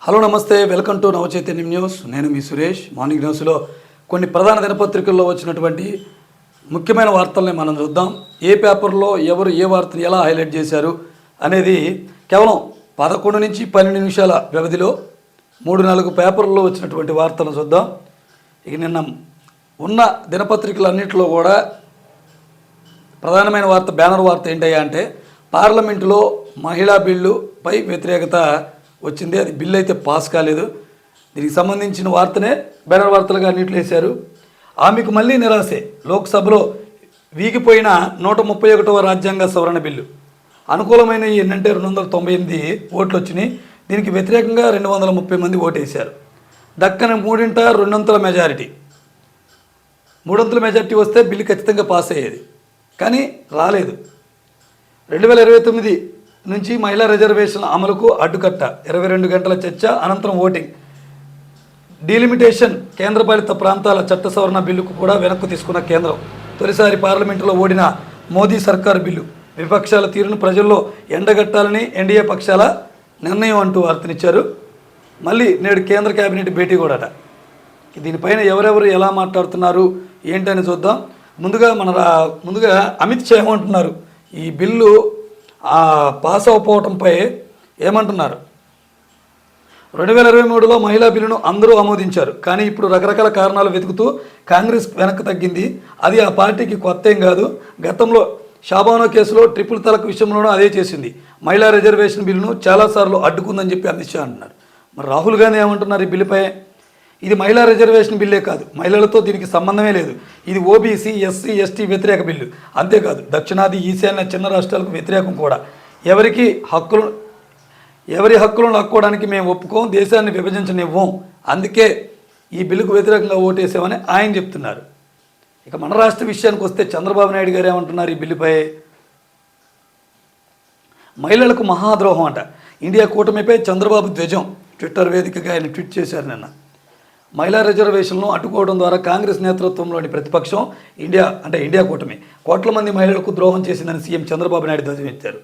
Hello నమస్తే, welcome to నవచైతన్యం news. నేను మీ Suresh. Morning న్యూస్లో కొన్ని ప్రధాన దినపత్రికల్లో వచ్చినటువంటి ముఖ్యమైన వార్తల్ని మనం చూద్దాం. ఏ పేపర్లో ఎవరు ఏ వార్తను ఎలా హైలైట్ చేశారు అనేది కేవలం 11 నుంచి 12 నిమిషాల వ్యవధిలో 3-4 పేపర్లలో వచ్చినటువంటి వార్తలను చూద్దాం. ఇక నిన్న ఉన్న దినపత్రికలన్నింటిలో కూడా ప్రధానమైన వార్త, బ్యానర్ వార్త ఏంటయ్యా అంటే పార్లమెంటులో మహిళా బిల్లుపై వ్యతిరేకత వచ్చింది. అది బిల్లు అయితే పాస్ కాలేదు. దీనికి సంబంధించిన వార్తనే బ్యానర్ వార్తలుగా అన్నింటిలో వేశారు. ఆమెకు మళ్ళీ నిరాశే. లోక్సభలో వీగిపోయిన 131వ రాజ్యాంగ సవరణ బిల్లు అనుకూలమైన ఏంటంటే 298 ఓట్లు వచ్చినాయి. దీనికి వ్యతిరేకంగా 230 మంది ఓటేశారు. దక్కని 2/3 మెజారిటీ. 300 మెజారిటీ వస్తే బిల్లు ఖచ్చితంగా పాస్ అయ్యేది, కానీ రాలేదు. 2029 నుంచి మహిళా రిజర్వేషన్ల అమలుకు అడ్డుకట్ట. 22 గంటల చర్చ అనంతరం ఓటింగ్. డీలిమిటేషన్ కేంద్రపాలిత ప్రాంతాల చట్ట సవరణ బిల్లుకు కూడా వెనక్కు తీసుకున్న కేంద్రం. తొలిసారి పార్లమెంటులో ఓడిన మోదీ సర్కారు బిల్లు. విపక్షాల తీరును ప్రజల్లో ఎండగట్టాలని ఎన్డీఏ పక్షాల నిర్ణయం అంటూ వార్తనిచ్చారు. మళ్ళీ నేడు కేంద్ర కేబినెట్ భేటీ కూడా. దీనిపైన ఎవరెవరు ఎలా మాట్లాడుతున్నారు ఏంటని చూద్దాం. ముందుగా అమిత్ షా ఏమంటున్నారు, ఈ బిల్లు పాస్ అవ్వకపోవడంపై ఏమంటున్నారు? 2023లో మహిళా బిల్లును అందరూ ఆమోదించారు, కానీ ఇప్పుడు రకరకాల కారణాలు వెతుకుతూ కాంగ్రెస్ వెనక్కి తగ్గింది. అది ఆ పార్టీకి కొత్త ఏం కాదు. గతంలో షాబానో కేసులో ట్రిపుల్ తలాక్ విషయంలోనూ అదే చేసింది. మహిళా రిజర్వేషన్ బిల్లును చాలాసార్లు అడ్డుకుందని చెప్పి అమిత్ షా అంటున్నారు. మరి రాహుల్ గాంధీ ఏమంటున్నారు ఈ బిల్లుపై? ఇది మహిళా రిజర్వేషన్ బిల్లే కాదు, మహిళలతో దీనికి సంబంధమే లేదు. ఇది ఓబీసీ, ఎస్సీ, ఎస్టీ వ్యతిరేక బిల్లు. అంతేకాదు దక్షిణాది, ఈశాన్య చిన్న రాష్ట్రాలకు వ్యతిరేకం కూడా. ఎవరి హక్కులను లాక్కోవడానికి మేము ఒప్పుకోం, దేశాన్ని విభజించనివ్వం. అందుకే ఈ బిల్లుకు వ్యతిరేకంగా ఓటేసామని ఆయన చెప్తున్నారు. ఇక మన రాష్ట్ర విషయానికి వస్తే చంద్రబాబు నాయుడు గారు ఏమంటున్నారు ఈ బిల్లుపై? మహిళలకు మహాద్రోహం అంట. ఇండియా కూటమిపై చంద్రబాబు ధ్వజం. ట్విట్టర్ వేదికగా ఆయన ట్వీట్ చేశారు నిన్న. మహిళా రిజర్వేషన్లను అడ్డుకోవడం ద్వారా కాంగ్రెస్ నేతృత్వంలోని ప్రతిపక్షం ఇండియా కూటమి కోట్ల మంది మహిళలకు ద్రోహం చేసిందని సీఎం చంద్రబాబు నాయుడు ధ్వజమెత్తారు.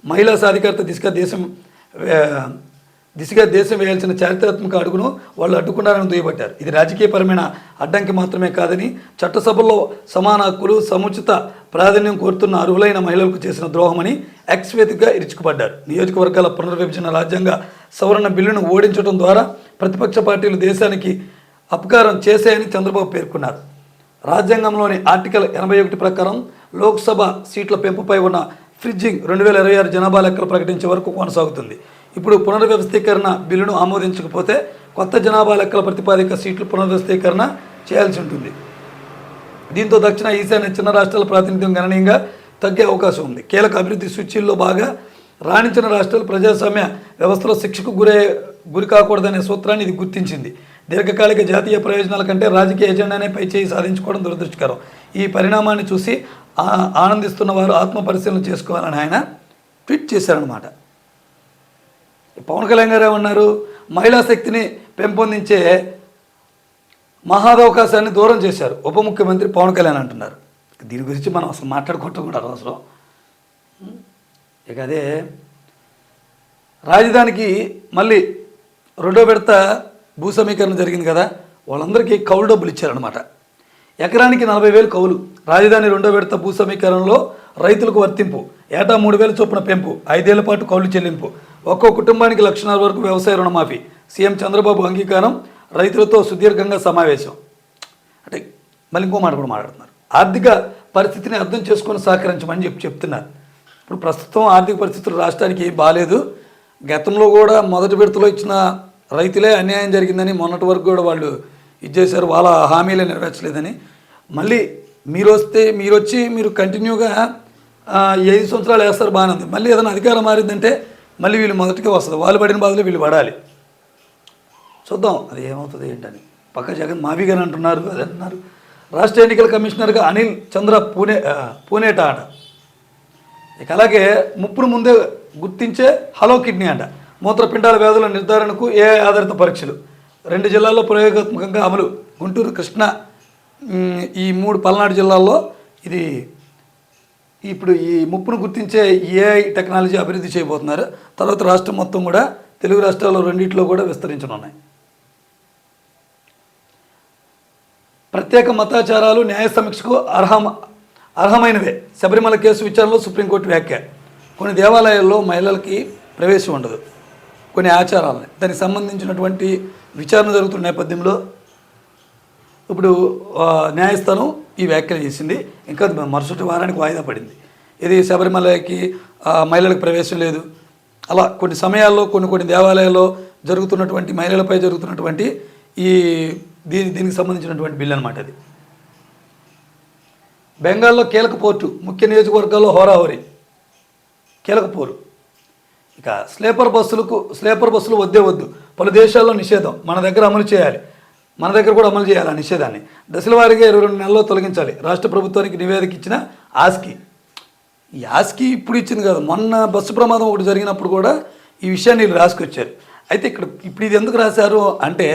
మహిళా సాధికారత దిశగా దేశం వేయాల్సిన చారిత్రాత్మక అడుగును వాళ్ళు అడ్డుకున్నారని దుయ్యబట్టారు. ఇది రాజకీయపరమైన అడ్డంకి మాత్రమే కాదని, చట్టసభల్లో సమాన హక్కులు, సముచిత ప్రాధాన్యం కోరుతున్న అర్హులైన మహిళలకు చేసిన ద్రోహమని ఎక్స్ వేదికగా ఇరుచుకుపడ్డారు. నియోజకవర్గాల పునర్విభజన రాజ్యాంగ సవరణ బిల్లును ఓడించడం ద్వారా ప్రతిపక్ష పార్టీలు దేశానికి అపకారం చేశాయని చంద్రబాబు పేర్కొన్నారు. రాజ్యాంగంలోని ఆర్టికల్ 81 ప్రకారం లోక్సభ సీట్ల పెంపుపై ఉన్న ఫ్రిడ్జింగ్ 2026 జనాభా లెక్కలు ప్రకటించే వరకు కొనసాగుతుంది. ఇప్పుడు పునర్వ్యవస్థీకరణ బిల్లును ఆమోదించకపోతే కొత్త జనాభా లెక్కల ప్రతిపాదిక సీట్లు పునర్వ్యవస్థీకరణ చేయాల్సి ఉంటుంది. దీంతో దక్షిణ, ఈశాన్య చిన్న రాష్ట్రాల ప్రాతినిధ్యం గణనీయంగా తగ్గే అవకాశం ఉంది. కీలక అభివృద్ధి సూచీల్లో బాగా రాణించిన రాష్ట్రాలు ప్రజాస్వామ్య వ్యవస్థలో శిక్షకు గురి కాకూడదనే సూత్రాన్ని ఇది గుర్తించింది. దీర్ఘకాలిక జాతీయ ప్రయోజనాల కంటే రాజకీయ ఎజెండానే పైచేయి సాధించుకోవడం దురదృష్టకరం. ఈ పరిణామాన్ని చూసి ఆనందిస్తున్న వారు ఆత్మ పరిశీలన చేసుకోవాలని ఆయన ట్వీట్ చేశారనమాట. పవన్ కళ్యాణ్ గారు ఏమన్నారు? మహిళా శక్తిని పెంపొందించే మహాదవకాశాన్ని దూరం చేశారు ఉప ముఖ్యమంత్రి పవన్ కళ్యాణ్ అంటున్నారు. దీని గురించి మనం అసలు మాట్లాడుకుంటాం కూడా అవసరం. ఇక అదే రాజధానికి మళ్ళీ 2వ విడత భూ సమీకరణ జరిగింది కదా, వాళ్ళందరికీ కౌలు డబ్బులు ఇచ్చారనమాట. ఎకరానికి 40,000 కౌలు. రాజధాని 2వ విడత భూ సమీకరణలో రైతులకు వర్తింపు. ఏటా 3,000 చొప్పున పెంపు. 5 ఏళ్ల పాటు కౌలు చెల్లింపు. ఒక్కో కుటుంబానికి 1,00,000 వరకు వ్యవసాయ రుణమాఫీ. సీఎం చంద్రబాబు అంగీకారం. రైతులతో సుదీర్ఘంగా సమావేశం. అంటే మళ్ళీ ఇంకో మాట కూడా మాట్లాడుతున్నారు. ఆర్థిక పరిస్థితిని అర్థం చేసుకొని సహకరించమని చెప్తున్నారు. ఇప్పుడు ప్రస్తుతం ఆర్థిక పరిస్థితులు రాష్ట్రానికి బాగాలేదు. గతంలో కూడా మొదటి విడతలో ఇచ్చిన రైతులే అన్యాయం జరిగిందని మొన్నటి వరకు కూడా వాళ్ళు ఇచ్చేశారు, వాళ్ళ హామీలే నెరవేర్చలేదని. మళ్ళీ మీరు వచ్చి కంటిన్యూగా 5 సంవత్సరాలు వేస్తారు, బాగానే ఉంది. మళ్ళీ ఏదైనా అధికారం మారిందంటే మళ్ళీ వీళ్ళు మొదటికే వస్తుంది. వాళ్ళు పడిన బాధలు వీళ్ళు పడాలి. చూద్దాం అది ఏమవుతుంది ఏంటని. పక్క జగన్ మావిగాని అంటున్నారు, అది అంటున్నారు. రాష్ట్ర ఎన్నికల కమిషనర్గా అనిల్ చంద్ర పూనేట ఆట. ఇక అలాగే ముప్పును ముందే గుర్తించే హలో కిడ్నీ అంట. మూత్రపిండాల వ్యాధుల నిర్ధారణకు ఏఐ ఆధారిత పరీక్షలు 2 జిల్లాల్లో ప్రయోగాత్మకంగా అమలు. గుంటూరు, కృష్ణా, ఈ 3 పల్నాడు జిల్లాల్లో ఇది ఇప్పుడు ఈ ముప్పును గుర్తించే ఏఐ టెక్నాలజీ అభివృద్ధి చేయబోతున్నారు. తర్వాత రాష్ట్రం మొత్తం కూడా తెలుగు రాష్ట్రాల్లో రెండిట్లో కూడా విస్తరించనున్నాయి. ప్రత్యేక మతాచారాలు న్యాయ సమీక్షకు అర్హమైనవే. శబరిమల కేసు విచారణలో సుప్రీంకోర్టు వ్యాఖ్య. కొన్ని దేవాలయాల్లో మహిళలకి ప్రవేశం ఉండదు, కొన్ని ఆచారాలని. దానికి సంబంధించినటువంటి విచారణ జరుగుతున్న నేపథ్యంలో ఇప్పుడు న్యాయస్థానం ఈ వ్యాఖ్యలు చేసింది. ఇంకా మరుసటి వారానికి వాయిదా పడింది. ఇది శబరిమలకి మహిళలకు ప్రవేశం లేదు, అలా కొన్ని సమయాల్లో కొన్ని దేవాలయాల్లో జరుగుతున్నటువంటి మహిళలపై జరుగుతున్నటువంటి ఈ దీనికి సంబంధించినటువంటి బిల్ అనమాట. అది బెంగాల్లో కీలక పోర్టు, ముఖ్య నియోజకవర్గాల్లో హోరాహోరీ కీలక పోరు. ఇక స్లీపర్ బస్సులు వద్దే వద్దు, పలు దేశాల్లో నిషేధం, మన దగ్గర అమలు చేయాలి, మన దగ్గర కూడా అమలు చేయాలి ఆ నిషేధాన్ని. దశల వారీగా 22 నెలల్లో తొలగించాలి. రాష్ట్ర ప్రభుత్వానికి నివేదిక ఇచ్చిన ఆస్కీ. ఈ ఆస్కీ ఇప్పుడు ఇచ్చింది కాదు, మొన్న బస్సు ప్రమాదం ఒకటి జరిగినప్పుడు కూడా ఈ విషయాన్ని వీళ్ళు రాసుకొచ్చారు. అయితే ఇప్పుడు ఇది ఎందుకు రాశారు అంటే,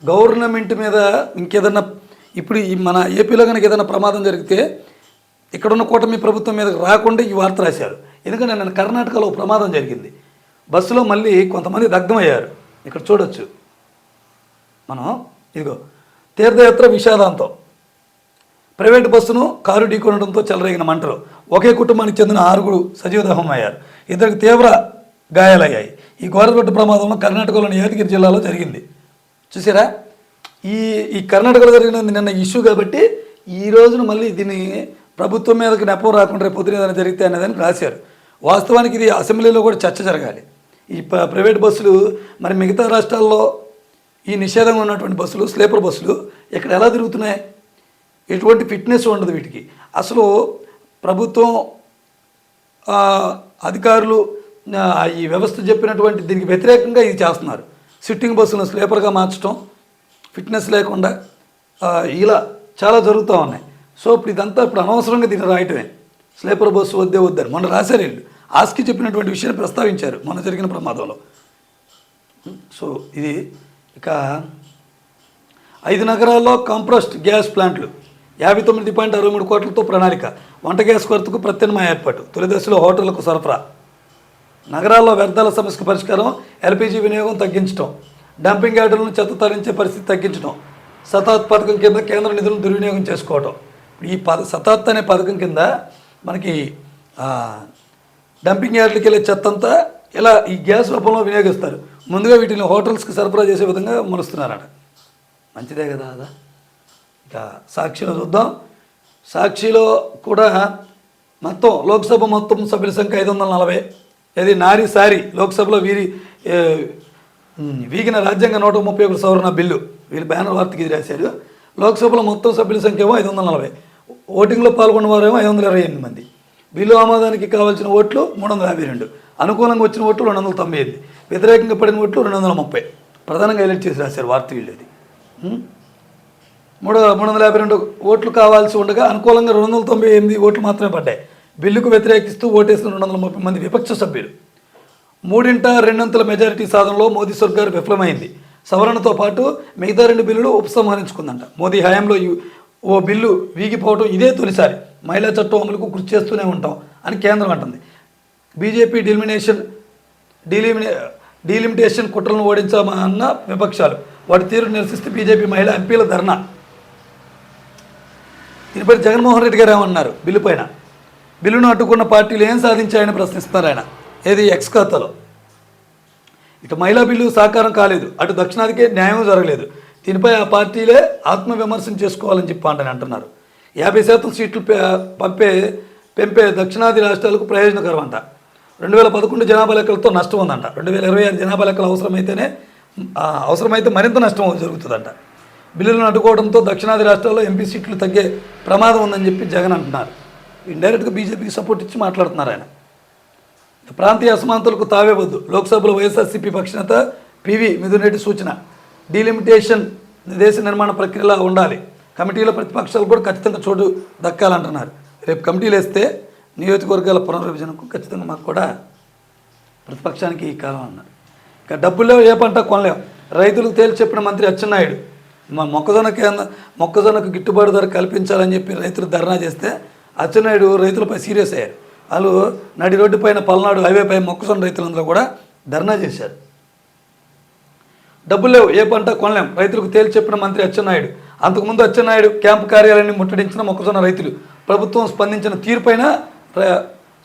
గవర్నమెంట్ మీద ఇంకేదన్నా ఇప్పుడు ఈ మన ఏపీలో కనుక ఏదైనా ప్రమాదం జరిగితే ఇక్కడున్న కూటమి ప్రభుత్వం మీద రాకుండా ఈ వార్త రాశారు. ఎందుకంటే నేను కర్ణాటకలో ప్రమాదం జరిగింది, బస్సులో మళ్ళీ కొంతమంది దగ్ధమయ్యారు. ఇక్కడ చూడొచ్చు మనం, ఇదిగో తీర్థయాత్ర విషాదాంతం. ప్రైవేటు బస్సును కారు ఢీకొనడంతో చెలరేగిన మంటలు. ఒకే కుటుంబానికి చెందిన 6 సజీవదహనం అయ్యారు, 2 తీవ్ర గాయాలయ్యాయి. ఈ ఘోరగొట్టు ప్రమాదంలో కర్ణాటకలోని యాదగిరి జిల్లాలో జరిగింది. చూసారా, ఈ కర్ణాటకలో జరిగినది నిన్న ఇష్యూ కాబట్టి ఈ రోజున మళ్ళీ దీన్ని ప్రభుత్వం మీదకి నెపం రాకుండా రేపు పొద్దున ఏదైనా జరిగితే అనేదానికి రాశారు. వాస్తవానికి ఇది అసెంబ్లీలో కూడా చర్చ జరగాలి. ఈ ప్రైవేట్ బస్సులు మరి మిగతా రాష్ట్రాల్లో ఈ నిషేధంగా ఉన్నటువంటి బస్సులు, స్లీపర్ బస్సులు ఇక్కడ ఎలా తిరుగుతున్నాయి? ఎటువంటి ఫిట్నెస్ ఉండదు వీటికి. అసలు ప్రభుత్వం అధికారులు ఈ వ్యవస్థ చెప్పినటువంటి దీనికి వ్యతిరేకంగా ఇది చేస్తున్నారు. సిట్టింగ్ బస్సులను స్లీపర్గా మార్చడం, ఫిట్నెస్ లేకుండా ఇలా చాలా జరుగుతూ ఉన్నాయి. సో ఇప్పుడు అనవసరంగా దీన్ని రాయటమే. స్లీపర్ బస్సు వద్దే వద్దని మొన్న రాశారు వీళ్ళు. ఆస్కి చెప్పినటువంటి విషయాన్ని ప్రస్తావించారు మొన్న జరిగిన ప్రమాదంలో. సో ఇది ఇక 5 నగరాల్లో కంప్రెస్డ్ గ్యాస్ ప్లాంట్లు, 59.63 కోట్లతో ప్రణాళిక. వంట గ్యాస్ కొరతకు ప్రత్యామ్నాయ ఏర్పాటు. తొలి దశలో హోటళ్లకు సరఫరా. నగరాల్లో వ్యర్థాల సమస్యకు పరిష్కారం, ఎల్పిజి వినియోగం తగ్గించడం, డంపింగ్ యార్డులను చెత్త తరలించే పరిస్థితి తగ్గించడం, సతాత్ పథకం కింద కేంద్ర నిధులను దుర్వినియోగం చేసుకోవడం. ఈ సతాత్ అనే పథకం కింద మనకి డంపింగ్ యార్డులకి వెళ్ళే చెత్త అంతా ఇలా ఈ గ్యాస్ రూపంలో వినియోగిస్తారు. ముందుగా వీటిని హోటల్స్కి సరఫరా చేసే విధంగా మలుస్తున్నారట. మంచిదే కదా అదా. ఇక సాక్షిలో చూద్దాం. సాక్షిలో కూడా మొత్తం లోక్సభ మొత్తం సభ్యుల సంఖ్య 540. ఇది నారీ సారి లోక్సభలో వీగిన రాజ్యాంగ 131 సవరణ బిల్లు. వీళ్ళు బ్యానర్ వార్తకి ఇది రాశారు. లోక్సభలో మొత్తం సభ్యుల సంఖ్య ఏమో 540, ఓటింగ్లో పాల్గొన్న వారేమో 528 మంది. బిల్లు ఆమోదానికి కావాల్సిన ఓట్లు 352, అనుకూలంగా వచ్చిన ఓట్లు 298, వ్యతిరేకంగా పడిన ఓట్లు 230. ప్రధానంగా హైలైట్ చేసి రాశారు వార్త వీళ్ళు. ఇది 352 ఓట్లు కావాల్సి ఉండగా అనుకూలంగా 298 ఓట్లు మాత్రమే పడ్డాయి. బిల్లుకు వ్యతిరేకిస్తూ ఓటేసిన 230 మంది విపక్ష సభ్యులు. 3/2 మెజారిటీ సాధనలో మోదీ సర్కారు విఫలమైంది. సవరణతో పాటు మిగతా 2 బిల్లులు ఉపసంహరించుకుందంట. మోదీ హయాంలో ఓ బిల్లు వీగిపోవడం ఇదే తొలిసారి. మహిళా చట్టం అమలుకు కృషి చేస్తూనే ఉంటాం అని కేంద్రం అంటుంది. బీజేపీ డీలిమిటేషన్ కుట్రలను ఓడించామన్న విపక్షాలు. వాటి తీరు నిరసిస్తూ బీజేపీ మహిళా ఎంపీల ధర్నా. దీనిపై జగన్మోహన్ రెడ్డి గారు ఏమన్నారు? బిల్లును అడ్డుకున్న పార్టీలు ఏం సాధించాయని ప్రశ్నిస్తున్నారు ఆయన. ఏది ఎక్స్ ఖాతాలో. ఇటు మహిళా బిల్లు సాకారం కాలేదు, అటు దక్షిణాదికే న్యాయం జరగలేదు. దీనిపై ఆ పార్టీలే ఆత్మవిమర్శన చేసుకోవాలని చెప్పి అంటున్నారు. 50% సీట్లు పెంపే దక్షిణాది రాష్ట్రాలకు ప్రయోజనకరం అంట. 2011 జనాభా లెక్కలతో నష్టం ఉందంట. 2026 జనాభా లెక్కలు అవసరమైతే మరింత నష్టం జరుగుతుందంట. బిల్లులను అడ్డుకోవడంతో దక్షిణాది రాష్ట్రాల్లో ఎంపీ సీట్లు తగ్గే ప్రమాదం ఉందని చెప్పి జగన్ అంటున్నారు. ఇండైరెక్ట్గా బీజేపీకి సపోర్ట్ ఇచ్చి మాట్లాడుతున్నారు ఆయన. ప్రాంతీయ అసమానతలకు తావే వద్దు. లోక్సభలో వైఎస్ఆర్సీపీ పక్షనేత పివి మిథున్ రెడ్డి సూచన. డీలిమిటేషన్ దేశ నిర్మాణ ప్రక్రియలా ఉండాలి. కమిటీలో ప్రతిపక్షాలు కూడా ఖచ్చితంగా చోటు దక్కాలంటున్నారు. రేపు కమిటీలు వేస్తే నియోజకవర్గాల పునర్విభజనకు ఖచ్చితంగా మాకు కూడా ప్రతిపక్షానికి ఈ కాలం అన్నారు. ఇక డబ్బుల్లో ఏ పంట కొనలేం. రైతులకు తేల్చి చెప్పిన మంత్రి అచ్చెన్నాయుడు. మొక్కజొన్నకు గిట్టుబాటు ధర కల్పించాలని చెప్పి రైతులు ధర్నా చేస్తే అచ్చెన్నాయుడు రైతులపై సీరియస్ అయ్యారు. వాళ్ళు నడి రోడ్డు పైన పల్నాడు హైవే పై మొక్కజొన్న రైతులందరూ కూడా ధర్నా చేశారు. డబ్బులు లేవు, ఏ పంట కొనలేం, రైతులకు తేల్చి చెప్పిన మంత్రి అచ్చెన్నాయుడు. అంతకుముందు అచ్చెన్నాయుడు క్యాంపు కార్యాలయాన్ని ముట్టడించిన మొక్కజొన్న రైతులు.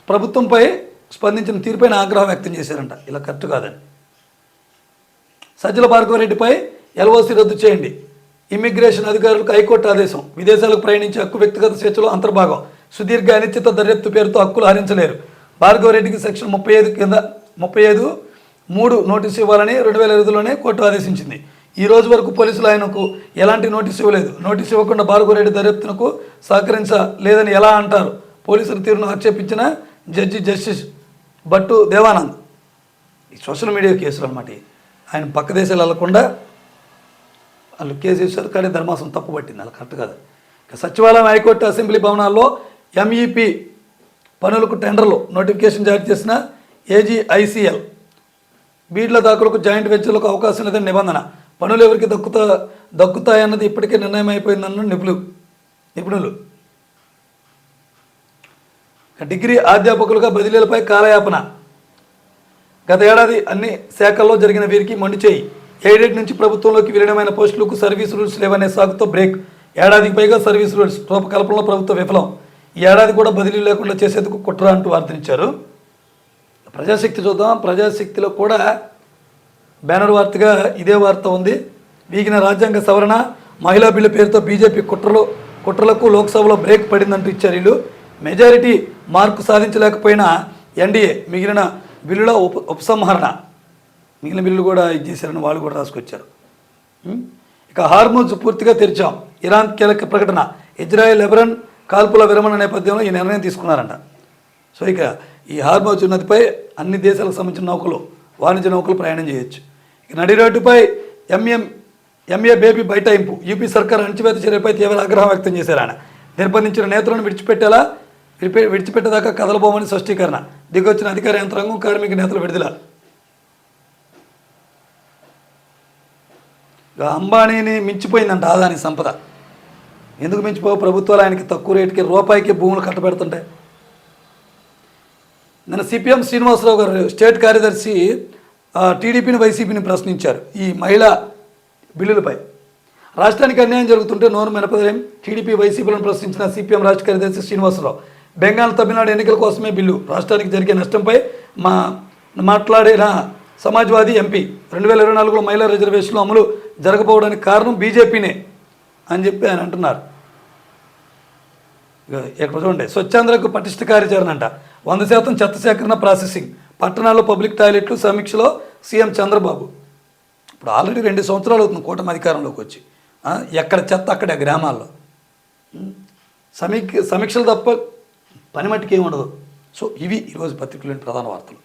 ప్రభుత్వంపై స్పందించిన తీరుపైన ఆగ్రహం వ్యక్తం చేశారంట. ఇలా కరెక్ట్ కాదని. సజ్జల భార్గవరెడ్డిపై ఎల్ఓసి రద్దు చేయండి, ఇమ్మిగ్రేషన్ అధికారులకు హైకోర్టు ఆదేశం. విదేశాలకు ప్రయాణించే హక్కు వ్యక్తిగత స్వేచ్ఛలో అంతర్భాగం. సుదీర్ఘ అనిశ్చిత దర్యాప్తు పేరుతో హక్కులు హరించలేరు. భార్గవరెడ్డికి సెక్షన్ 35 కింద 35(3) నోటీసు ఇవ్వాలని 2020లోనే కోర్టు ఆదేశించింది. ఈ రోజు వరకు పోలీసులు ఆయనకు ఎలాంటి నోటీసు ఇవ్వలేదు. నోటీసు ఇవ్వకుండా భార్గవరెడ్డి దర్యాప్తునకు సహకరించలేదని ఎలా అంటారు? పోలీసుల తీరును ఆక్షేపించిన జడ్జి జస్టిస్ భట్టు దేవానంద్. ఈ సోషల్ మీడియా కేసులు అన్నమాట. ఆయన పక్క దేశాలు వెళ్లకుండా వాళ్ళు కేసు వేశారు, కానీ ధర్మాసనం తప్పు పట్టింది. అలా కరెక్ట్ కాదు. ఇక సచివాలయం, హైకోర్టు, అసెంబ్లీ భవనాల్లో ఎంఈపీ పనులకు టెండర్లు నోటిఫికేషన్ జారీ చేసిన ఏజీఐసీఎల్. బీడ్ల దాఖలకు జాయింట్ వెంచర్లకు అవకాశం లేదని నిబంధన. పనులు ఎవరికి దక్కుతాయన్నది ఇప్పటికే నిర్ణయం అయిపోయిందన్న నిపుణులు. డిగ్రీ అధ్యాపకులుగా బదిలీలపై కాలయాపన. గత ఏడాది అన్ని శాఖల్లో జరిగిన వీరికి మొండి చేయి. ఎయిడెడ్ నుంచి ప్రభుత్వంలోకి విలీనమైన పోస్టులకు సర్వీస్ రూల్స్ లేవనే సాగుతో బ్రేక్. ఏడాదికి పైగా సర్వీస్ రూల్స్ రూపకల్పనలో ప్రభుత్వం విఫలం. ఈ ఏడాది కూడా బదిలీ లేకుండా చేసేందుకు కుట్ర అంటూ వార్తనిచ్చారు. ప్రజాశక్తి చూద్దాం. ప్రజాశక్తిలో కూడా బ్యానర్ వార్తగా ఇదే వార్త ఉంది. వీగిన రాజ్యాంగ సవరణ, మహిళా బిల్లు పేరుతో బీజేపీ కుట్రలకు లోక్సభలో బ్రేక్ పడిందంటూ ఇచ్చారు వీళ్ళు. మెజారిటీ మార్కు సాధించలేకపోయినా ఎన్డీఏ మిగిలిన బిల్లుల ఉపసంహరణ, మిగిలిన బిల్లు కూడా ఇది చేశారని వాళ్ళు కూడా రాసుకొచ్చారు. ఇక హార్మోజ్ పూర్తిగా తెరిచాం, ఇరాన్ కీలక ప్రకటన. ఇజ్రాయెల్ లెబనాన్ కాల్పుల విరమణ నేపథ్యంలో ఈ నిర్ణయం తీసుకున్నారంట. సో ఇక ఈ హార్మోజ్ నదిపై అన్ని దేశాలకు సంబంధించిన నౌకలు, వాణిజ్య నౌకలు ప్రయాణం చేయొచ్చు. ఇక నడి రోడ్డుపై ఎంఏ బేబీ బైటాయింపు. యూపీ సర్కార్ అణచివేత చర్యపై తీవ్ర ఆగ్రహం వ్యక్తం చేశారు ఆయన. నిర్బంధించిన నేతలను విడిచిపెట్టేదాకా కదలబోమని స్పష్టీకరణ. దిగొచ్చిన అధికార యంత్రాంగం, కార్మిక నేతలు విడుదల. అంబానీని మించిపోయిందంట ఆదాని సంపద. ఎందుకు మించిపో? ప్రభుత్వాలు ఆయనకి తక్కువ రేటుకి రూపాయికి భూములు కట్టబెడుతుంటాయి. నిన్న సిపిఎం శ్రీనివాసరావు గారు స్టేట్ కార్యదర్శి టీడీపీని, వైసీపీని ప్రశ్నించారు ఈ మహిళా బిల్లులపై. రాష్ట్రానికి అన్యాయం జరుగుతుంటే నోరు మెనపదేం? టీడీపీ, వైసీపీలను ప్రశ్నించిన సిపిఎం రాష్ట్ర కార్యదర్శి శ్రీనివాసరావు. బెంగాల్, తమిళనాడు ఎన్నికల కోసమే బిల్లు, రాష్ట్రానికి జరిగే నష్టంపై మాట్లాడిన సమాజ్వాదీ ఎంపీ 2024లో మహిళా రిజర్వేషన్లు అమలు జరగకపోవడానికి కారణం బీజేపీనే అని చెప్పి ఆయన అంటున్నారు. ఇక్కడ చూడండి, స్వచ్ఛాంధ్రకు పటిష్ట కార్యాచరణ అంట. 100% చెత్త సేకరణ, ప్రాసెసింగ్. పట్టణాల్లో పబ్లిక్ టాయిలెట్లు సమీక్షలో సీఎం చంద్రబాబు. ఇప్పుడు ఆల్రెడీ 2 సంవత్సరాలు అవుతుంది కూటమి అధికారంలోకి వచ్చి. ఎక్కడ చెత్త అక్కడే గ్రామాల్లో. సమీక్షలు తప్ప పని మట్టికి ఏమి ఉండదు. సో ఇవి ఈరోజు పత్రికలోని ప్రధాన వార్తలు.